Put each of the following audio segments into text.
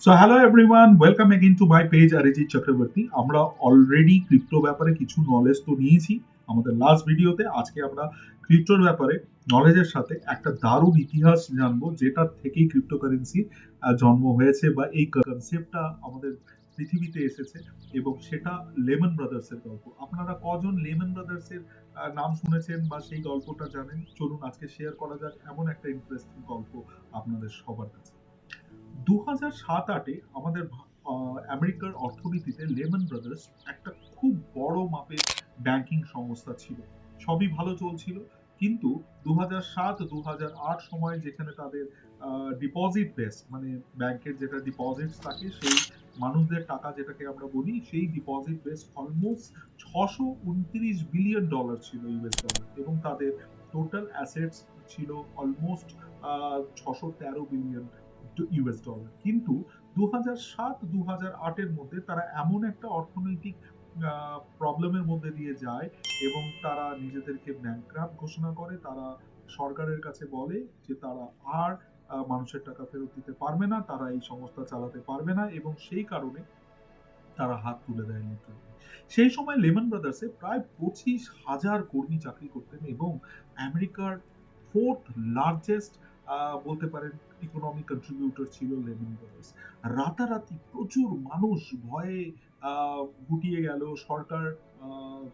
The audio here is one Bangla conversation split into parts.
So hello everyone, welcome again to my page Arijit Chakraborty. আমরা অলরেডি ক্রিপ্টো ব্যাপারে কিছু নলেজ তো নিয়েছি আমাদের লাস্ট ভিডিওতে। আজকে আমরা ক্রিপ্টোর ব্যাপারে নলেজের সাথে একটা দারুণ ইতিহাস জানবো, যেটার থেকেই ক্রিপ্টোকারেন্সির জন্ম হয়েছে বা এই কনসেপ্টটা আমাদের পৃথিবীতে এসেছে। এবং সেটা লেমন ব্রাদার্সের গল্প। আপনারা কজন লেমন ব্রাদার্সের নাম শুনেছেন বা সেই গল্পটা জানেন? চলুন আজকে শেয়ার করা যাক এমন একটা ইন্টারেস্টিং গল্প আপনাদের সবার কাছে। 2007-8 আমাদের আমেরিকার অর্থনীতিতে লেমন ব্রাদার্স একটা খুব বড় মাপের ব্যাংকিং সংস্থা ছিল। সবই ভালো চলছিল, কিন্তু 2007-2008 সময় যেখানে তাদের ডিপোজিট বেস, মানে ব্যাংকের যেটা ডিপোজিটস থাকে সেই মানুষদের টাকা যেটাকে আমরা বলি, সেই ডিপোজিট বেস অলমোস্ট $629 বিলিয়ন ছিল, ইউএস ডলার। এবং তাদের টোটাল অ্যাসেটস ছিল অলমোস্ট 613 বিলিয়ন ইউএস ডলার। কিন্তু 2007-2008 মধ্যে তারা এমন একটা অর্থনৈতিক প্রবলেমের মধ্যে দিয়ে যায় এবং তারা নিজেদেরকে ব্যাংকরাপ্ট ঘোষণা করে। তারা সরকারের কাছে বলে যে তারা আর মানুষের টাকা ফেরত দিতে পারবে না, তারা এই সংস্থা চালাতে পারবে না, এবং সেই কারণে তারা হাত তুলে দেয় লিটারালি। সেই সময় লেমন ব্রাদার্সে প্রায় 25,000 কর্মী চাকরি করতেন এবং আমেরিকার ফোর্থ লার্জেস্ট বলতে পারেন ইকোনমিক কন্ট্রিবিউটর ছিল লেমন ব্রাদার্স। রাতারাতি প্রচুর মানুষ ভয়ে গুটিয়ে গেল, সরকার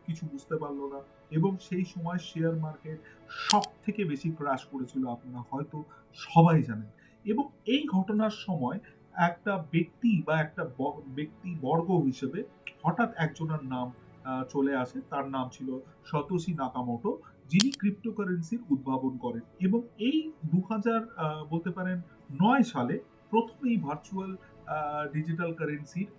কিছু বুঝতে পারলো না, এবং সেই সময় শেয়ার মার্কেট সব থেকে বেশি ক্র্যাশ করেছিল, আপনারা হয়তো সবাই জানেন। এবং এই ঘটনার সময় একটা ব্যক্তি বা একটা ব্যক্তি বর্গ হিসেবে হঠাৎ একজনের নাম চলে আসে। তার নাম ছিল সতোশি নাকামোটো, যিনি ক্রিপ্টোকারেন্সির উদ্ভাবন করেন। এবং এই 2000 বলতে পারেন 9 সালে প্রথম এই ভার্চুয়াল ডিজিটাল কারেন্সির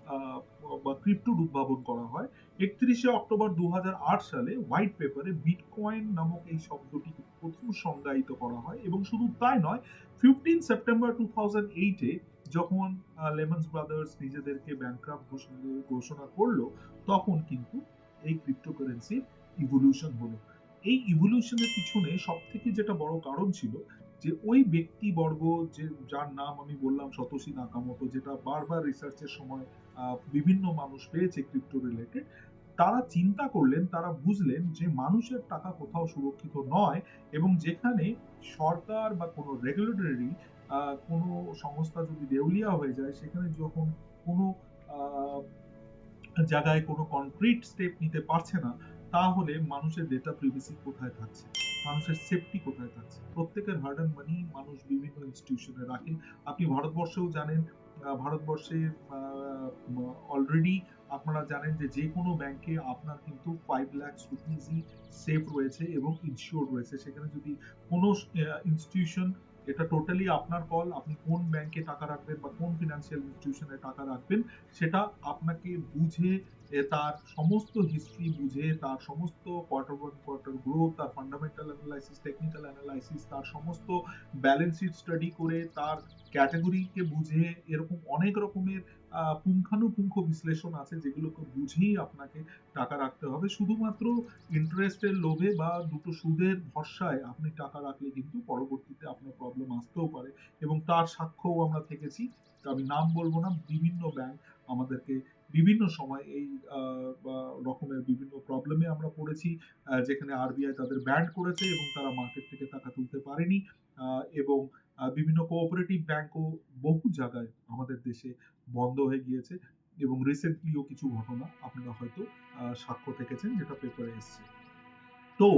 বা ক্রিপ্টোর উদ্ভাবন করা হয়। 31শে অক্টোবর 2008 সালে হোয়াইট পেপারে বিটকয়েন নামক এই শব্দটিকে প্রথম সংজ্ঞায়িত করা হয়। এবং শুধু তাই নয়, 15 সেপ্টেম্বর 2008-এ যখন লেমন ব্রাদার্স নিজেদেরকে ব্যাংকরাপ্ট ঘোষণা করলো, তখন কিন্তু এই ক্রিপ্টোকারেন্সির ইভলিউশন হলো। এই ইভলিউশনের পিছনে সব থেকে যেটা বড় কারণ ছিল যে ওই ব্যক্তিবর্গ, যে যার নাম আমি বললাম সতোশি নাকামোটো, যেটা বারবার রিসার্চের সময় বিভিন্ন মানুষ পেয়েছে ক্রিপ্টো রিলেটেড, তারা চিন্তা করলেন, তারা বুঝলেন যে মানুষের টাকা কোথাও সুরক্ষিত নয়, এবং যেখানে সরকার বা কোনো রেগুলেটরি কোনো সংস্থা যদি দেউলিয়া হয়ে যায়, সেখানে যখন কোনো আহ, জায়গায় কোনো কনক্রিট স্টেপ নিতে পারছে না, তাহলে মানুষের ডেটা প্রিভেসি কোথায় থাকছে, মানুষের সেফটি কোথায় থাকছে? প্রত্যেকের হার্ড অ্যান্ড মানি মানুষ বিভিন্ন ইনস্টিটিউশনে রাখে। আপনি ভারতবর্ষেও জানেন, ভারতবর্ষে অলরেডি আপনারা জানেন যে যে কোনো ব্যাংকে আপনার কিন্তু 5 লাখ রুপিজই সেফ রয়েছে এবং ইনশিওর রয়েছে। সেখানে যদি কোনো ইনস্টিটিউশন, এটা টোটালি আপনার কল, আপনি কোন ব্যাংকে টাকা রাখবেন বা কোন ফিনান্সিয়াল ইনস্টিটিউশনে টাকা রাখবেন, সেটা আপনাকে বুঝে, তার সমস্ত হিস্ট্রি বুঝে, তার সমস্ত কোয়ার্টার ওয়ান কোয়ার্টার গ্রোথ, তার ফান্ডামেন্টাল অ্যানালাইসিস, টেকনিক্যাল অ্যানালাইসিস, তার সমস্ত ব্যালেন্স শিট স্টাডি করে, তার ক্যাটাগরিকে বুঝে, এরকম অনেক রকমের পুঙ্খানুপুঙ্খ বিশ্লেষণ আছে, যেগুলোকে বুঝেই আপনাকে টাকা রাখতে হবে। শুধুমাত্র ইন্টারেস্টের লোভে বা দুটো সুদের ভরসায় আপনি টাকা রাখলে কিন্তু পরবর্তীতে আপনার প্রবলেম আসতেও পারে, এবং তার সাক্ষ্যও আমরা থেকেছি। আমি নাম বলবো না, বিভিন্ন ব্যাংক আমাদেরকে বিভিন্ন সময় এই রকমের বিভিন্ন প্রবলেমে আমরা পড়েছি, যেখানে আরবিআই তাদের ব্যান্ড করেছে এবং তারা মার্কেট থেকে টাকা তুলতে পারেনি। এবং বিভিন্ন কোঅপারেটিভ ব্যাংকও বহু জায়গায় আমাদের দেশে বন্ধ হয়ে গিয়েছে। এবং রিসেন্টলিও কিছু ঘটনা আপনারা হয়তো সাক্ষ্য থেকেছেন, যেটা পেপারে এসছে। তো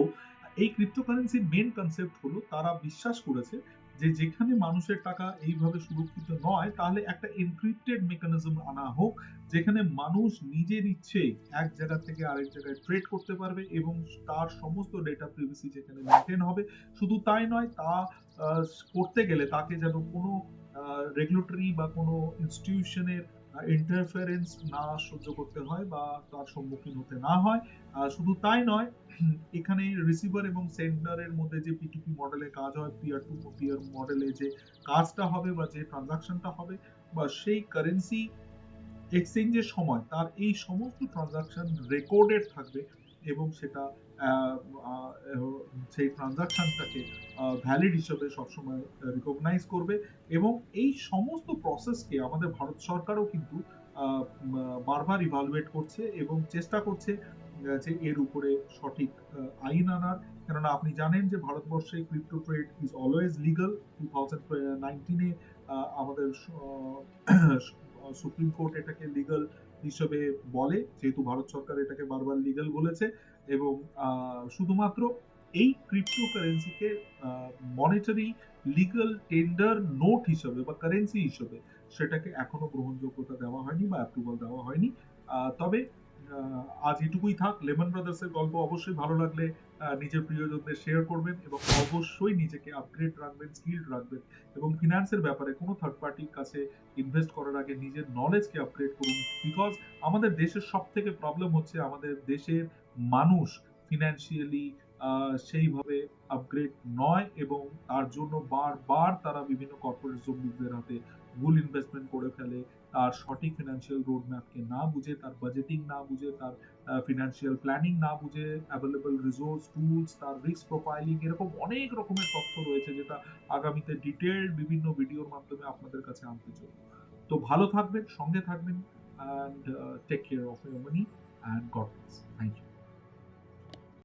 এই ক্রিপ্টোকারেন্সির মেন কনসেপ্ট হলো, তারা বিশ্বাস করেছে যে যেখানে মানুষের টাকা এইভাবে সুরক্ষিত নয়, তাহলে একটা এনক্রিপ্টেড মেকানিজম আনা হোক, যেখানে মানুষ নিজের ইচ্ছে এক জায়গা থেকে আরেক জায়গায় ট্রেড করতে পারবে এবং তার সমস্ত ডেটা প্রিভেসি যেখানে মেনটেন হবে। শুধু তাই নয়, তা আহ, করতে গেলে তাকে যেন কোনো রেগুলেটরি বা কোনো ইনস্টিটিউশনের ইন্টারফারেন্স না সহ্য করতে হয় বা তার সম্মুখীন হতে না হয়। শুধু তাই নয়, এখানে রিসিভার এবং সেন্ডারের মধ্যে যে পিটুপি মডেলে কাজ হয়, পিয়ার টু পিয়ার মডেলে যে কাজটা হবে বা যে ট্রানজাকশনটা হবে বা সেই কারেন্সি এক্সচেঞ্জের সময়, তার এই সমস্ত ট্রানজাকশন রেকর্ডেড থাকবে এবং সেটা আহ, আহ, সেই ট্রানজাকশনটাকে ভ্যালিড হিসেবে সবসময় রিকগনাইজ করবে। এবং এই সমস্ত প্রসেসকে আমাদের ভারত সরকারও কিন্তু বারবার ইভালুয়েট করছে এবং চেষ্টা করছে যে এর উপরে সঠিক আইন আনার। কেননা আপনি জানেন যে ভারতবর্ষে crypto trade is always legal. 2019-এ আমাদের সুপ্রিম কোর্ট এটাকে লিগাল হিসেবে বলে, যেহেতু ভারত সরকার এটাকে বারবার লিগাল বলেছে। এবং শুধুমাত্র এই ক্রিপ্টো কারেন্সিকে মনিটারি লিগাল টেন্ডার নোট হিসেবে বা কারেন্সি হিসেবে সেটাকে এখনো গ্রহণযোগ্যতা দেওয়া হয়নি বা অ্যাপ্রুভাল দেওয়া হয়নি। তবে আজ এটুকুই থাক। লেমন ব্রাদার্সের গল্প অবশ্যই ভালো লাগলে নিজের প্রিয়জনদের শেয়ার করবেন এবং অবশ্যই নিজেকে আপগ্রেড রাখবেন, স্কিল রাখবেন। এবং ফিনান্সের ব্যাপারে কোনো থার্ড পার্টির কাছে ইনভেস্ট করার আগে নিজের নলেজকে আপগ্রেড করুন। বিকজ আমাদের দেশের সব থেকে প্রবলেম হচ্ছে আমাদের দেশের মানুষ ফিনান্সিয়ালি সেইভাবে আপগ্রেড নয়, এবং তার জন্য বারবার তারা বিভিন্ন কর্পোরেট জম্বিদের হাতে ভুল ইনভেস্টমেন্ট করে ফেলে। তার সঠিক ফিনান্সিয়াল রোড ম্যাপকে না বুঝে, তার বাজেটিং না বুঝে, তার ফিনান্সিয়াল প্ল্যানিং না বুঝে, অ্যাভেলেবল রিসোর্স টুলস, তার রিস্ক প্রোফাইলিং, এরকম অনেক রকমের তথ্য রয়েছে যেটা আগামীতে ডিটেইলড বিভিন্ন ভিডিওর মাধ্যমে আপনাদের কাছে আনতে চলবো। তো ভালো থাকবেন, সঙ্গে থাকবেন, and take care of your money, and God bless. Thank you.